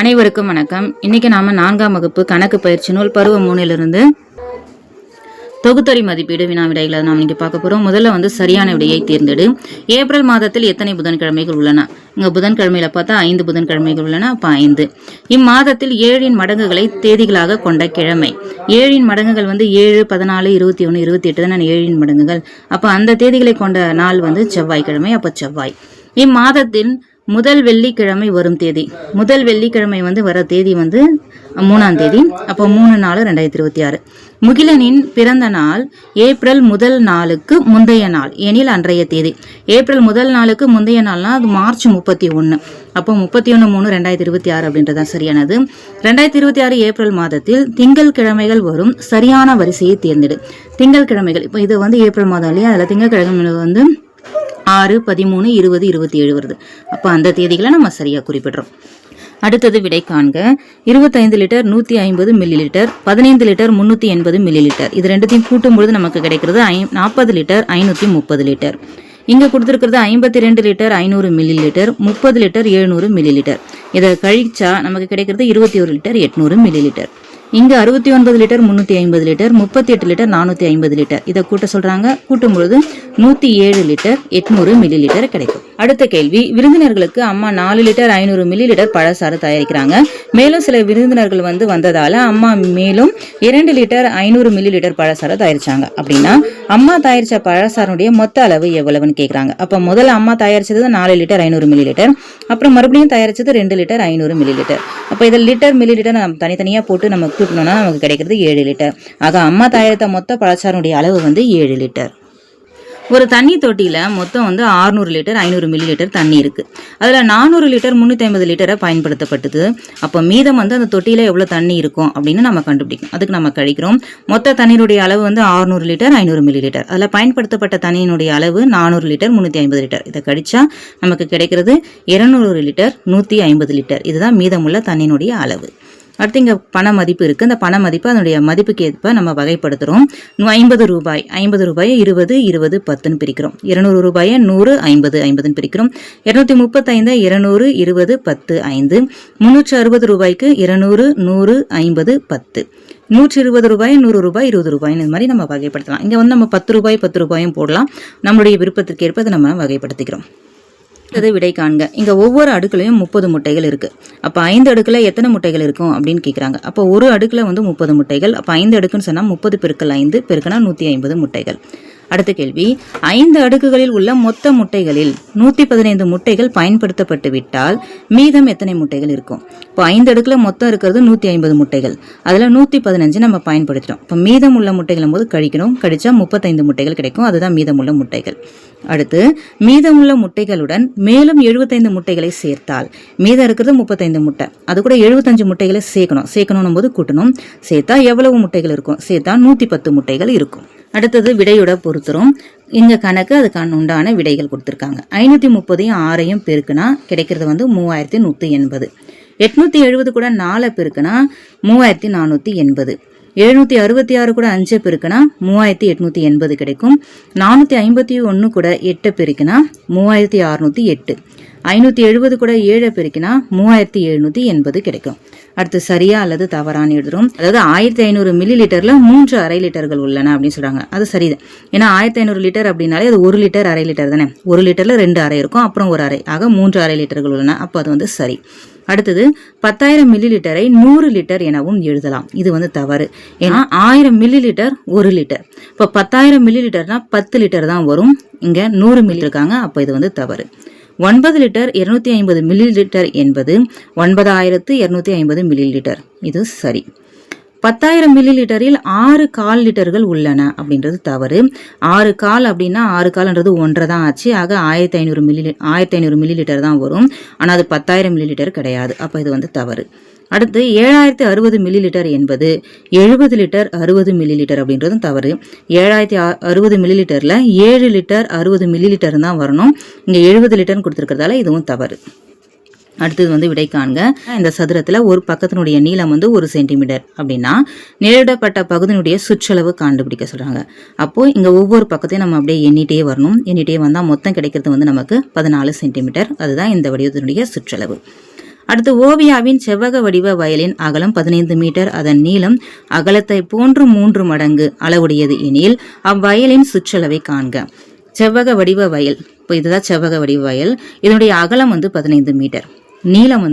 அனைவருக்கும் வணக்கம். இன்னைக்கு நாம 4ஆம் வகுப்பு கணக்கு பயிற்சி நூல் பருவம் 3 தொகுத்தறி மதிப்பீடு வினா விடைகளை நாம் இங்கே பார்க்க போறோம். முதல்ல சரியான விடையை தேர்ந்தெடு. ஏப்ரல் மாதத்தில் எத்தனை புதன்கிழமைகள் உள்ளன? இங்க புதன்கிழமையில பார்த்தா 5 புதன்கிழமைகள் உள்ளன. அப்ப 5. இம்மாதத்தில் 7 மடங்குகளை தேதிகளாக கொண்ட கிழமை. 7 மடங்குகள் 7, 14, 21, 28 தான் 7 மடங்குகள். அப்ப அந்த தேதிகளை கொண்ட நாள் செவ்வாய்க்கிழமை. அப்ப செவ்வாய். இம்மாதத்தின் முதல் வெள்ளிக்கிழமை வரும் தேதி. முதல் வெள்ளிக்கிழமை வர தேதி 3ஆம் தேதி. அப்போ 3/4/2026. முகிலனின் பிறந்த நாள் ஏப்ரல் முதல் நாளுக்கு முந்தைய நாள் எனில் அன்றைய தேதி. ஏப்ரல் முதல் நாளுக்கு முந்தைய நாள்னா அது மார்ச் 31. அப்போ 31/3/2026 அப்படின்றதான் சரியானது. 2026 ஏப்ரல் மாதத்தில் திங்கள் கிழமைகள் வரும் சரியான வரிசையை தேர்ந்தெடு. திங்கள் கிழமைகள் இப்போ இது ஏப்ரல் மாதம் இல்லையா? அதில் திங்கள் கிழமைகள் 6, 13, 20, 27 வருது. அப்போ அந்த தேதிகளை நம்ம சரியா குறிப்பிடுறோம். அடுத்தது விடை காண்க. 25 litre 150 milli litre, 15 litre 380 milli litre. இது ரெண்டுத்தையும் கூட்டும் பொழுது நமக்கு கிடைக்கிறது 40 லிட்டர் 530 லிட்டர். இங்க கொடுத்திருக்கிறது 52 litre 500 milli litre, 30 litre 700 milli litre. இதை கழிச்சா நமக்கு கிடைக்கிறது 21 லிட்டர் 800 மில்லி லிட்டர். இங்க 69 லிட்டர் 350 லிட்டர், 38 லிட்டர் 450 லிட்டர். இதை கூட்ட சொல்றாங்க. கூட்டும் பொழுது 107 லிட்டர் 800 மில்லி லிட்டர் கிடைக்கும். அடுத்த கேள்வி, விருந்தினர்களுக்கு அம்மா 4 லிட்டர் 500 மில்லி லிட்டர் பழச்சாறு தயாரிக்கிறாங்க. மேலும் சில விருந்தினர்கள் வந்ததால அம்மா மேலும் 2 லிட்டர் 500 மில்லி லிட்டர் பழச்சாறு தயாரிச்சாங்க. அப்படின்னா அம்மா தயாரிச்ச பழச்சாருடைய மொத்த அளவு எவ்வளவுன்னு கேட்கறாங்க. அப்ப முதல்ல அம்மா தயாரிச்சது 4 லிட்டர் 500 மில்லி லிட்டர், அப்புறம் மறுபடியும் தயாரிச்சது 2 லிட்டர் 500 மில்லி லிட்டர். அப்ப இதில் லிட்டர் மில்லி லிட்டர் நம்ம தனித்தனியா போட்டு நம்ம கூட்டணும்னா நமக்கு கிடைக்கிறது 7 லிட்டர். ஆக அம்மா தயாரித்த மொத்த பழச்சாருடைய அளவு 7 லிட்டர். ஒரு தண்ணி தொட்டியில மொத்தம் 600 லிட்டர் 500 மில்லி லிட்டர் தண்ணி இருக்கு. அதுல 400 லிட்டர் 350 லிட்டரை பயன்படுத்தப்பட்டது. அப்ப மீதம் அந்த தொட்டியில எவ்வளவு தண்ணி இருக்கும் அப்படின்னு நம்ம கண்டுபிடிக்கணும். அதுக்கு நம்ம கழிக்கிறோம். மொத்த தண்ணீருடைய அளவு 600 லிட்டர் 500 மில்லி லிட்டர். அதுல பயன்படுத்தப்பட்ட தண்ணியினுடைய அளவு 400 லிட்டர் 350 லிட்டர். இதை கழிச்சா நமக்கு கிடைக்கிறது 200 லிட்டர் 150 லிட்டர். இதுதான் மீதமுள்ள தண்ணியினுடைய அளவு. அடுத்து இங்க பண மதிப்பு இருக்கு. அந்த பண மதிப்பு அதனுடைய மதிப்புக்கு ஏற்ப நம்ம வகைப்படுத்துறோம். 50 ரூபாய் 20, 20, 10ன்னு பிரிக்கிறோம். 200 ரூபாயை 100, 50, 50ன்னு பிரிக்கிறோம். 235, 200, 20, 10, 5. 360 ரூபாய்க்கு 200, 100, 50, 10. 120 ரூபாய் 100 ரூபாய் 20 ரூபாய் இந்த மாதிரி நம்ம வகைப்படுத்தலாம். இங்க நம்ம 10 ரூபாய் 10 ரூபாயும் போடலாம். நம்மளுடைய விருப்பத்திற்கு ஏற்ப அதை நம்ம வகைப்படுத்திக்கிறோம். விடை காண்க. இங்க ஒவ்வொரு அடுக்குலையும் 30 முட்டைகள் இருக்கு. அப்ப 5 அடுக்குல எத்தனை முட்டைகள் இருக்கும் அப்படின்னு கேக்குறாங்க. அப்ப ஒரு அடுக்குல 30 முட்டைகள். அப்ப 5 அடுக்குன்னு சொன்னா 30 பெருக்கல் 5 பெருக்கனா 150 முட்டைகள். அடுத்த கேள்வி, 5 அடுக்குகளில் உள்ள மொத்த முட்டைகளில் 115 முட்டைகள் பயன்படுத்தப்பட்டு விட்டால் மீதம் எத்தனை முட்டைகள் இருக்கும்? இப்போ 5 அடுக்குல மொத்தம் இருக்கிறது 150 முட்டைகள். அதுல 115 நம்ம பயன்படுத்திட்டோம். இப்போ மீதம் உள்ள முட்டைகள் போது கழிக்கணும். கழிச்சா 35 முட்டைகள் கிடைக்கும். அதுதான் மீதமுள்ள முட்டைகள். அடுத்து, மீதமுள்ள முட்டைகளுடன் மேலும் 75 முட்டைகளை சேர்த்தால் மீதம் இருக்கிறது 35 முட்டை. அது கூட 75 முட்டைகளை சேர்க்கணும் போது கூட்டணும். சேர்த்தா எவ்வளவு முட்டைகள் இருக்கும்? சேர்த்தா 110 முட்டைகள் இருக்கும். அடுத்தது விடையோட பொறுத்துரும். இங்க கணக்கு அதுக்கான உண்டான விடைகள் கொடுத்திருக்காங்க. 530 6 பெருக்குனா கிடைக்கிறது 3180. 870 கூட 4 பெருக்குனா 3480. 766 கூட 5 பெருக்குனா 3880 கிடைக்கும். 451 கூட 8 பெருக்குனா 3608. 570 கூட 7 பெருக்கினா 3780 கிடைக்கும். அடுத்து சரியா அல்லது தவறான்னு எழுதுறோம். அதாவது 1500 மில்லி லிட்டர்ல 3 அரை லிட்டர்கள் உள்ளன அப்படின்னு சொல்றாங்க. அது சரிதான். ஏன்னா 1500 லிட்டர் அப்படின்னாலே அது 1 லிட்டர் அரை லிட்டர் தானே. 1 லிட்டர்ல 2 அரை இருக்கும், அப்புறம் 1 அரை. ஆக 3 அரை லிட்டர்கள் உள்ளன. அப்போ அது சரி. அடுத்தது 10,000 மில்லி லிட்டரை 100 லிட்டர் எனவும் எழுதலாம். இது தவறு. ஏன்னா 1000 மில்லி லிட்டர் 1 லிட்டர். இப்போ 10,000 மில்லி லிட்டர்னா 10 லிட்டர் தான் வரும். இங்க 100 மில்லி இருக்காங்க. அப்போ இது தவறு. 9 லிட்டர் 250 மில்லி லிட்டர் என்பது 9250 மில்லி லிட்டர். இது சரி. 10,000 மில்லி லிட்டரில் 6 கால் லிட்டர்கள் உள்ளன அப்படின்றது தவறு. 6 கால் அப்படின்னா 6 கால்ன்றது 1.5 தான் ஆச்சு. ஆக 1500 மில்லி லிட்டர் தான் வரும். ஆனா அது 10,000 மில்லி லிட்டர் கிடையாது. அப்ப இது தவறு. அடுத்து 7060 மில்லி லிட்டர் என்பது 70 லிட்டர் 60 மில்லி லிட்டர் அப்படின்றதும் தவறு. 7060 மில்லி லிட்டர்ல 7 லிட்டர் 60 மில்லி லிட்டர் தான் வரணும். இங்க 70 லிட்டர்னு கொடுத்திருக்கிறதால இதுவும் தவறு. அடுத்தது விடை காண்க. இந்த சதுரத்துல ஒரு பக்கத்தினுடைய நீளம் 1 சென்டிமீட்டர் அப்படின்னா நிழலிடப்பட்ட பகுதியினுடைய சுற்றளவு கண்டுபிடிக்க சொல்றாங்க. அப்போ இங்க ஒவ்வொரு பக்கத்தையும் நம்ம அப்படியே எண்ணிட்டே வரணும். எண்ணிட்டே வந்தா மொத்தம் கிடைக்கிறது நமக்கு 14 சென்டிமீட்டர். அதுதான் இந்த வடிவத்தினுடைய சுற்றளவு. அடுத்து ஓவியாவின் செவ்வக வடிவ வயலின் அகலம் 15 மீட்டர், அதன் நீளம் அகலத்தை போன்று 3 மடங்கு அளவுடையது எனில் அவ்வயலின் சுற்றளவை காண்க. செவ்வக வடிவ வயல், இப்போ இதுதான் செவ்வக வடிவ வயல். இதனுடைய அகலம் 15 மீட்டர், நீளம்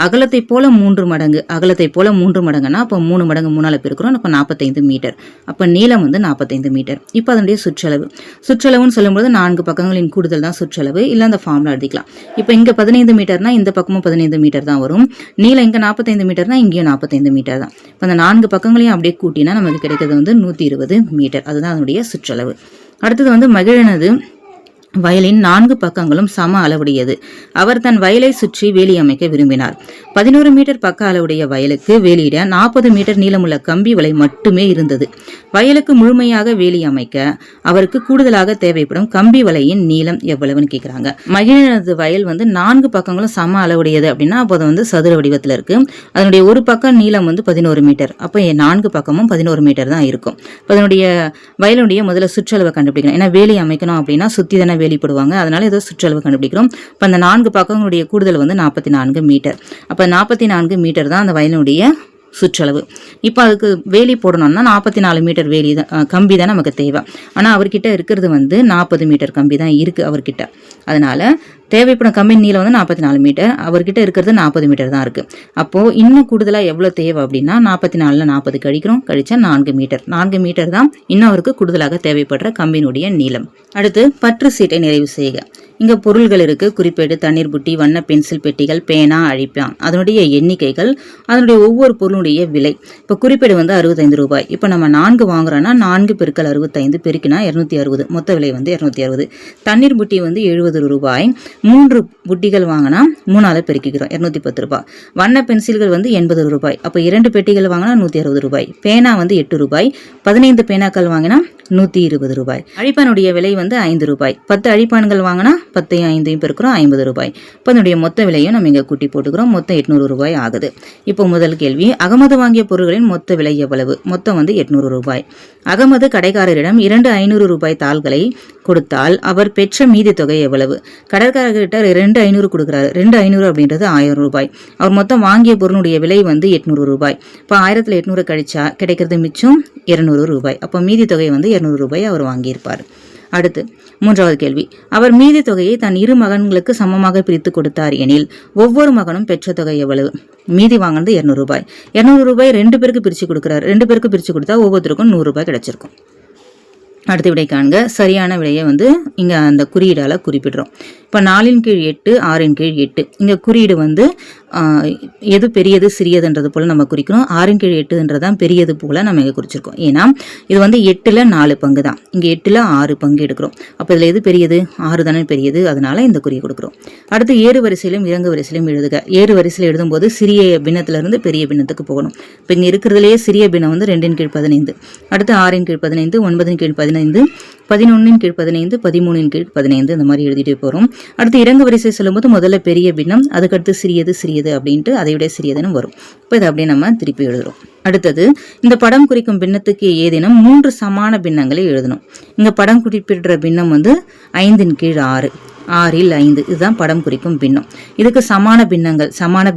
அகலத்தை போல 3 மடங்கு. அகலத்தை போல 3 மடங்குன்னா அப்போ 3 மடங்கு 3ஆல் பெருக்கிறோம், அப்போ 45 மீட்டர். அப்போ நீளம் 45 மீட்டர். இப்போ அதனுடைய சுற்றளவு, சுற்றளவுன்னு சொல்லும்போது 4 பக்கங்களின் கூடுதல் தான் சுற்றளவு, இல்லை அந்த ஃபார்முலா எழுதிக்கலாம். இப்போ இங்கே 15 மீட்டர்னா இந்த பக்கமும் 15 மீட்டர் தான் வரும். நீளம் இங்கே 45 மீட்டர்னா இங்கேயும் 45 மீட்டர் தான். இப்போ அந்த 4 பக்கங்களையும் அப்படியே கூட்டினா நமக்கு கிடைக்கிறது 120 மீட்டர். அதுதான் அதனுடைய சுற்றளவு. அடுத்தது மகிழனது வயலின் 4 பக்கங்களும் சம அளவுடையது. அவர் தன் வயலை சுற்றி வேலி அமைக்க விரும்பினார். 11 மீட்டர் பக்க அளவுடைய வயலுக்கு வேலியிட 40 மீட்டர் நீளமுள்ள கம்பி வலை மட்டுமே இருந்தது. வயலுக்கு முழுமையாக வேலி அமைக்க அவருக்கு கூடுதலாக தேவைப்படும் கம்பி வலையின் நீளம் எவ்வளவுன்னு கேட்குறாங்க. மகிழனது வயல் 4 பக்கங்களும் சம அளவுடையது அப்படின்னா அப்போ அது சதுர வடிவத்தில் இருக்கு. அதனுடைய ஒரு பக்கம் நீளம் 11 மீட்டர். அப்போ 4 பக்கமும் 11 மீட்டர் தான் இருக்கும். அதனுடைய வயலுடைய முதல்ல சுற்றளவை கண்டுபிடிக்கணும். ஏன்னா வேலி அமைக்கணும் அப்படின்னா சுத்தி தானே வெளிப்படுவாங்க, அதனால ஏதோ சுற்றளவு கண்டுபிடிக்கிறோம். இப்போ அந்த 4 பக்கங்களுடைய கூடுதல் 44 மீட்டர். அப்போ 44 மீட்டர் தான் அந்த வயலுடைய சுற்றளவு. இப்போ அதுக்கு வேலி போடணும்னா 44 மீட்டர் வேலி தான் கம்பி தான் நமக்கு தேவை. ஆனால் அவர்கிட்ட இருக்கிறது 40 மீட்டர் கம்பி தான் இருக்குது அவர்கிட்ட. அதனால தேவைப்படும் கம்பி நீளம் 44 மீட்டர், அவர்கிட்ட இருக்கிறது 40 மீட்டர் தான் இருக்குது. அப்போது இன்னும் கூடுதலாக எவ்வளோ தேவை அப்படின்னா 44ல் 40 கழிக்கிறோம், கழிச்சா 4 மீட்டர். 4 மீட்டர் தான் இன்னும் அவருக்கு கூடுதலாக தேவைப்படுற கம்பியினுடைய நீளம். அடுத்து பற்று சீட்டை நிறைவு செய்க. இங்கே பொருள்கள் இருக்குது. குறிப்பேடு, தண்ணீர் புட்டி, வண்ண பென்சில் பெட்டிகள், பேனா, அழிப்பான், அதனுடைய எண்ணிக்கைகள், அதனுடைய ஒவ்வொரு பொருளுடைய விலை. இப்போ குறிப்பேடு 65 ரூபாய். இப்போ நம்ம 4 வாங்குறோன்னா 4 பெருக்கல் 65 பெருக்கினா 260, மொத்த விலை 260. தண்ணீர் புட்டி 70 ரூபாய். 3 புட்டிகள் வாங்கினா 3ஆல் பெருக்கிக்கிறோம், 210 ரூபாய். வண்ண பென்சில்கள் 80 ரூபாய். அப்போ 2 பெட்டிகள் வாங்கினா 160 ரூபாய். பேனா 8 ரூபாய். 15 பேனாக்கள் வாங்கினா 120 ரூபாய். அழிப்பானுடைய விலை 5 ரூபாய். 10 அழிப்பான்கள் வாங்கினா 10 5 பெருக்கிறோம், 50 ரூபாய். இப்போ அதனுடைய மொத்த விலையும் நம்ம இங்கே கூட்டி போட்டுக்கிறோம். மொத்தம் 800 ரூபாய் ஆகுது. இப்போ முதல் கேள்வி, அகமது வாங்கிய பொருட்களின் மொத்த விலை எவ்வளவு? மொத்தம் 800 ரூபாய். அகமது கடைக்காரரிடம் 2 500 ரூபாய் தாள்களை கொடுத்தால் அவர் பெற்ற மீதி தொகை எவ்வளவு? கடைக்காரர்கிட்ட 2 500 கொடுக்குறாரு. 2 500 அப்படின்றது 1000 ரூபாய். அவர் மொத்தம் வாங்கிய பொருளுடைய விலை 800 ரூபாய். இப்போ 1000ல் 800 கழிச்சா கிடைக்கிறது மிச்சம் 200 ரூபாய். அப்போ மீதி தொகை 200 ரூபாய் அவர் வாங்கியிருப்பார். அடுத்து 3வது கேள்வி, அவர் மீதி தொகையை தன் 2 மகன்களுக்கு சமமாக பிரித்து கொடுத்தார் எனில் ஒவ்வொரு மகனும் பெற்ற தொகை எவ்வளவு? மீதி வாங்கினது 200 ரூபாய். 200 ரூபாய் 2 பேருக்கு பிரித்து கொடுக்குறாரு. 2 பேருக்கு பிரித்து கொடுத்தா ஒவ்வொருத்தருக்கும் 100 ரூபாய் கிடைச்சிருக்கும். அடுத்த விடை காண்க. சரியான விடையை இங்கே அந்த குறியீடால் குறிப்பிடுறோம். இப்போ 4 கீழ் 8, 6 கீழ் 8. இங்கே குறியீடு எது பெரியது சிறியதுன்றது போல் நம்ம குறிக்கிறோம். 6 கீழ் 8ன்றதான் பெரியது போல் நம்ம இங்கே குறிச்சிருக்கோம். ஏன்னா இது 8ல் 4 பங்கு தான், இங்கே 8ல் 6 பங்கு எடுக்கிறோம். அப்போ இதில் எது பெரியது? 6 தானே பெரியது, அதனால இந்த குறியை கொடுக்குறோம். அடுத்து ஏறு வரிசையிலும் இறங்கு வரிசையிலும் எழுதுக. ஏறு வரிசையில் எழுதும்போது சிறிய பின்னத்திலிருந்து பெரிய பின்னத்துக்கு போகணும். இப்போ இங்கே இருக்கிறதுலேயே சிறிய பின்னம் 2 கீழ் 15, அடுத்து 6 கீழ் 15, 9 கீழ் 15, 11 கீழ் 15, 13 கீழ் 15, இந்த மாதிரி எழுதிட்டு போகிறோம். அடுத்து இறங்கு வரிசை சொல்லும்போது முதல்ல பெரிய பின்னம், அதுக்கடுத்து சிறியது அப்படின்ட்டு அதை விட சிறியதுன்னு வரும். இப்போ இதை அப்படியே நம்ம திருப்பி எழுதுறோம். அடுத்தது இந்த படம் குறிக்கும் பின்னத்துக்கு ஏதேனும் 3 சமான பின்னங்களை எழுதணும். இங்க படம் குறிப்பிடுற பின்னம் 5 கீழ் 6, 6ல் 5, இதுதான் படம் குறிக்கும் பின்னம். இதுக்கு சமான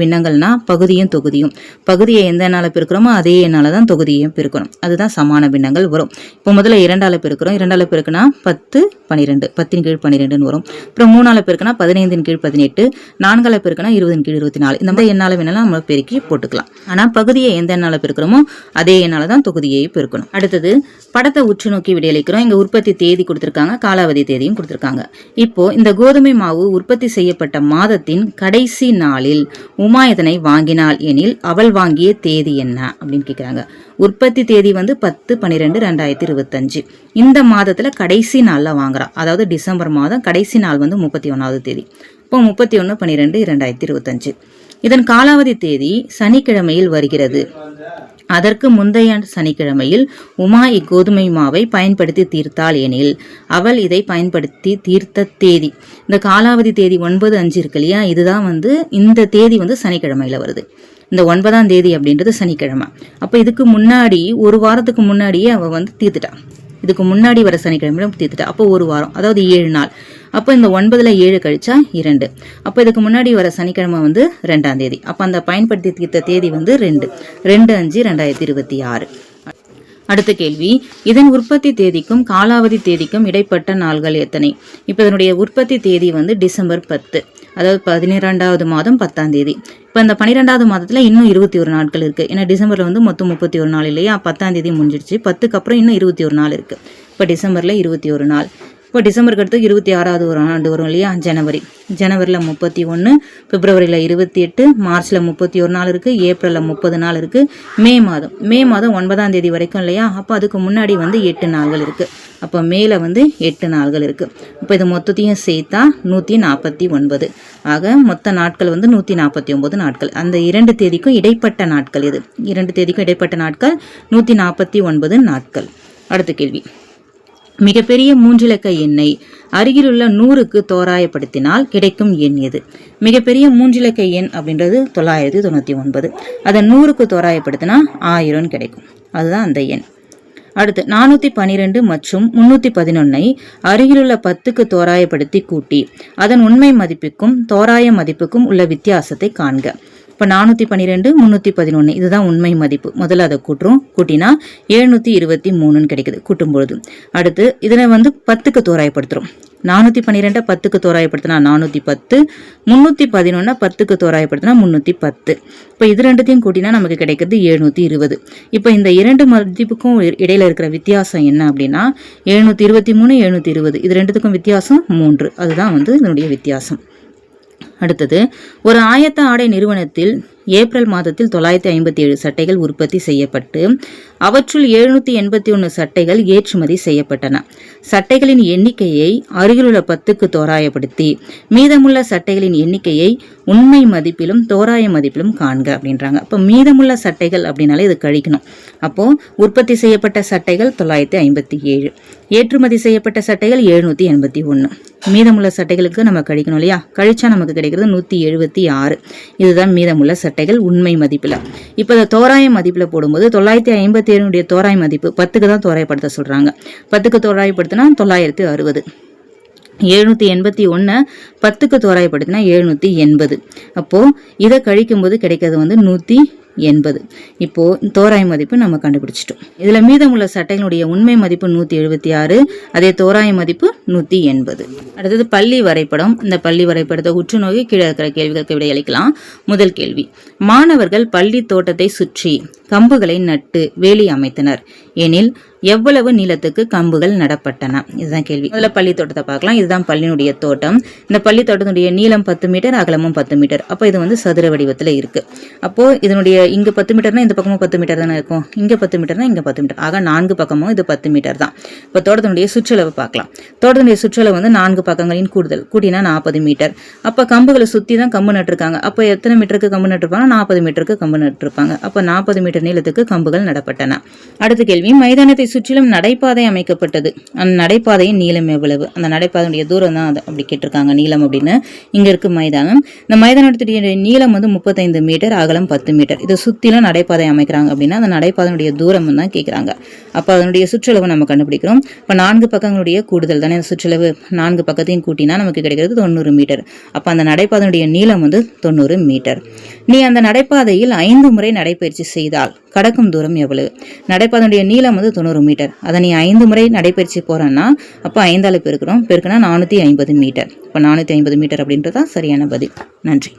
பின்னங்கள்னா பகுதியும் தொகுதியும். பகுதியை எந்த எண்ணால பெருக்கிறோமோ அதே எண்ணால தான் தொகுதியையும் பெருக்கணும். அதுதான் சமான பின்னங்கள் வரும். இப்போ முதல்ல 2ஆல் பெருக்கிறோம். 2ஆல் பெருக்குனா 10 12, 10 கீழ் 12ன்னு வரும். அப்புறம் 3ஆல் பெருக்குனா 15 கீழ் 18, 4ஆல் பெருக்குனா 20 கீழ் 24. இந்த மாதிரி எண்ணால வேணாலும் நம்ம பெருக்கி போட்டுக்கலாம். ஆனால் பகுதியை எந்த எண்ணால பெருக்கிறோமோ அதே எண்ணால தான் தொகுதியை பெருக்கணும். அடுத்தது படத்தை உற்று நோக்கி விடையளிக்கிறோம். இங்க உற்பத்தி தேதி கொடுத்திருக்காங்க, காலாவதி தேதியும் கொடுத்திருக்காங்க. இப்போ இந்த கோதுமை மாவு உற்பத்தி செய்யப்பட்ட மாதத்தின் கடைசி நாளில் உமா இதனை வாங்கினாள் எனில் அவள் வாங்கிய தேதி என்ன அப்படின்னு கேட்குறாங்க. உற்பத்தி தேதி 10/12/2025. இந்த மாதத்துல கடைசி நாள்ல வாங்குறா, அதாவது டிசம்பர் மாதம் கடைசி நாள் 31வது தேதி. இப்போ 31/12/2025. இதன் காலாவதி தேதி சனிக்கிழமையில் வருகிறது. அதற்கு முந்தைய சனிக்கிழமையில் உமா இக்கோதுமை மாவை பயன்படுத்தி தீர்த்தாள் எனில் அவள் இதை பயன்படுத்தி தீர்த்த தேதி. இந்த காலாவதி தேதி 9/5 இருக்கு இல்லையா, இதுதான் இந்த தேதி சனிக்கிழமையில வருது. இந்த 9ஆம் தேதி அப்படின்றது சனிக்கிழமை. அப்ப இதுக்கு முன்னாடி ஒரு வாரத்துக்கு முன்னாடியே அவ தீர்த்துட்டா. இதுக்கு முன்னாடி வர சனிக்கிழமையில தீர்த்துட்டா. அப்போ ஒரு வாரம், அதாவது 7 நாள். அப்போ இந்த 9ல் 7 கழிச்சா 2. அப்போ இதுக்கு முன்னாடி வர சனிக்கிழமை வந்து 2ஆம் தேதி. அப்போ அந்த பயன்படுத்தி தீர்த்த தேதி வந்து 2/5/2026. அடுத்த கேள்வி, இதன் உற்பத்தி தேதிக்கும் காலாவதி தேதிக்கும் இடைப்பட்ட நாள்கள் எத்தனை? இப்போ இதனுடைய உற்பத்தி தேதி வந்து டிசம்பர் 10, அதாவது 12வது மாதம் 10ஆம் தேதி. இப்போ இந்த 12வது மாதத்தில் இன்னும் 21 நாட்கள் இருக்குது. ஏன்னா டிசம்பரில் வந்து மொத்தம் 31 நாள் இல்லையா, 10ஆம் தேதி முடிஞ்சிடுச்சு. 10க்கு அப்புறம் இன்னும் 21 நாள் இருக்குது. இப்போ டிசம்பரில் 21 நாள். இப்போ டிசம்பருக்கு அடுத்து 26வது ஒரு ஆண்டு வரும் இல்லையா, ஜனவரியில் 31, பிப்ரவரியில் 28, மார்ச்சில் 31 நாள் இருக்குது, ஏப்ரலில் 30 நாள் இருக்குது, மே மாதம் 9ஆம் தேதி வரைக்கும் இல்லையா. அப்போ அதுக்கு முன்னாடி வந்து 8 நாள்கள் இருக்குது. அப்போ மேல வந்து 8 நாள்கள் இருக்குது. இப்போ இது மொத்தத்தையும் சேர்த்தா 149. ஆக மொத்த நாட்கள் வந்து 149 நாட்கள். அந்த 2 தேதிக்கும் இடைப்பட்ட நாட்கள் இது. 2 தேதிக்கும் இடைப்பட்ட நாட்கள் 149 நாட்கள். அடுத்த கேள்வி, மிகப்பெரிய 3 இலக்க எண்ணை அருகிலுள்ள 100க்கு தோராயப்படுத்தினால் கிடைக்கும் எண் எது? மிகப்பெரிய 3 இலக்க எண் அப்படின்றது 999. அதை 100க்கு தோராயப்படுத்தினா 1000 கிடைக்கும். அதுதான் அந்த எண். அடுத்து 412 மற்றும் 311 அருகிலுள்ள 10க்கு தோராயப்படுத்தி கூட்டி அதன் உண்மை மதிப்புக்கும் தோராய மதிப்புக்கும் உள்ள வித்தியாசத்தை காண்க. இப்போ 412 311 இதுதான் உண்மை மதிப்பு. முதல்ல அதை கூட்டினா 723 கிடைக்குது கூட்டும்பொழுது. அடுத்து இதில் வந்து 10க்கு தோராயப்படுத்துகிறோம். 412 10க்கு தோராயப்படுத்தினா 410, 311 10க்கு தோராயப்படுத்தினா 310. இப்போ இது ரெண்டுத்தையும் கூட்டினா நமக்கு கிடைக்கிறது 720. இப்போ இந்த 2 மதிப்புக்கும் இடையில இருக்கிற வித்தியாசம் என்ன அப்படின்னா 723 720, இது ரெண்டுத்துக்கும் வித்தியாசம் 3. அதுதான் வந்து இதனுடைய வித்தியாசம். அடுத்தது, ஒரு ஆயத்த ஆடை நிறுவனத்தில் ஏப்ரல் மாதத்தில் 957 சட்டைகள் உற்பத்தி செய்யப்பட்டு அவற்றுள் 781 சட்டைகள் ஏற்றுமதி செய்யப்பட்டன. சட்டைகளின் எண்ணிக்கையை அருகிலுள்ள 10க்கு தோராயப்படுத்தி மீதமுள்ள சட்டைகளின் எண்ணிக்கையை உண்மை மதிப்பிலும் தோராய மதிப்பிலும் காண்க அப்படின்றாங்க. அப்போ மீதமுள்ள சட்டைகள் அப்படின்னாலே இது கழிக்கணும். அப்போ உற்பத்தி செய்யப்பட்ட சட்டைகள் 957, ஏற்றுமதி செய்யப்பட்ட சட்டைகள் 781, மீதமுள்ள சட்டைகளுக்கு நம்ம கழிக்கணும் இல்லையா, கழிச்சா நமக்கு கிடைக்கிறது 176. இதுதான் மீதமுள்ள சட்டைகள் உண்மை மதிப்பில். இப்போ இந்த தோராய மதிப்பில் போடும்போது 957 தோராய மதிப்பு 10க்கு தான் தோராயப்படுத்த சொல்றாங்க. 10க்கு தோராயப்படுத்தினா 960, 781 10க்கு தோராயப்படுத்தினா 780. அப்போ இதை கழிக்கும் போது கிடைக்கிறது வந்து 180. இப்போ தோராய மதிப்பு நம்ம கண்டுபிடிச்சிட்டோம். இதுல மீதமுள்ள சட்டைகளுடைய உண்மை மதிப்பு 176, அதே தோராய மதிப்பு 180. அடுத்தது பள்ளி வரைபடம். இந்த பள்ளி வரைபடத்தை உற்று நோக்கி கீழே இருக்கிற கேள்விகளுக்கு விடையளிக்கலாம். முதல் கேள்வி, மாணவர்கள் பள்ளி தோட்டத்தை சுற்றி கம்புகளை நட்டு வேலி அமைத்தனர் எனில் எவ்வளவு நீளத்துக்கு கம்புகள் நடப்பட்டன? இதுதான் கேள்வி. முதல்ல பள்ளி தோட்டத்தை பார்க்கலாம். இதுதான் பள்ளியினுடைய தோட்டம். இந்த பள்ளி தோட்டத்தினுடைய நீளம் 10 மீட்டர், அகலமும் 10 மீட்டர். அப்போ இது வந்து சதுர வடிவத்தில் இருக்கு. அப்போ இதனுடைய இங்க 10 மீட்டர்னா இந்த பக்கமும் 10 மீட்டர் தானே இருக்கும், இங்க 10 மீட்டர்னா இங்க 10 மீட்டர். ஆக 4 பக்கமும் இது 10 மீட்டர் தான். இப்போ தோட்டத்தினுடைய சுற்றளவு பார்க்கலாம். தோட்டத்தினுடைய சுற்றளவு வந்து 4 பக்கங்களின் கூட்டினா 40 மீட்டர். அப்போ கம்புகளை சுத்தி தான் கம்பு நட்டுருக்காங்க. அப்போ எத்தனை மீட்டருக்கு கம்பு நட்டுருப்பாங்க? 40 மீட்டருக்கு கம்பு நட்டுருப்பாங்க. அப்போ 40 மீட்டர் நீளத்துக்கு கம்புகள் நடப்பட்டன. அடுத்த கேள்வி, மைதானத்தை சுற்றிலும் நடைபாதை அமைக்கப்பட்டது. அந்த நடைபாதையின் நீளம் எவ்வளவு? அந்த நடைபாதையுடைய தூரம் தான் அப்படி கேட்டிருக்காங்க, நீளம் அப்படின்னு. இங்க இருக்கு மைதானம். இந்த மைதானத்துடைய நீளம் வந்து 35 மீட்டர், அகலம் 10 மீட்டர். இதை சுத்திலும் நடைபாதை அமைக்கிறாங்க அப்படின்னா அந்த நடைபாதையுடைய தூரம் தான் கேட்கிறாங்க. அப்ப அதனுடைய சுற்றளவு நம்ம கண்டுபிடிக்கிறோம். இப்ப 4 பக்கங்களுடைய கூடுதல் தானே சுற்றளவு. 4 பக்கத்தையும் கூட்டினா நமக்கு கிடைக்கிறது 90 மீட்டர். அப்ப அந்த நடைபாதையுடைய நீளம் வந்து 90 மீட்டர். நீ அந்த நடைபாதையில் 5 முறை நடைபயிற்சி செய்தால் கடக்கும் தூரம் எவ்வளவு? நடைபாதையுடைய நீளம் வந்து 90 மீட்டர். அதை நீ 5 முறை நடைபயிற்சி போறன்னா அப்போ 5ஆல் பெருக்கணும். பெருக்கினா 450 மீட்டர். இப்போ 450 மீட்டர் அப்படின்றதான் சரியான பதில். நன்றி.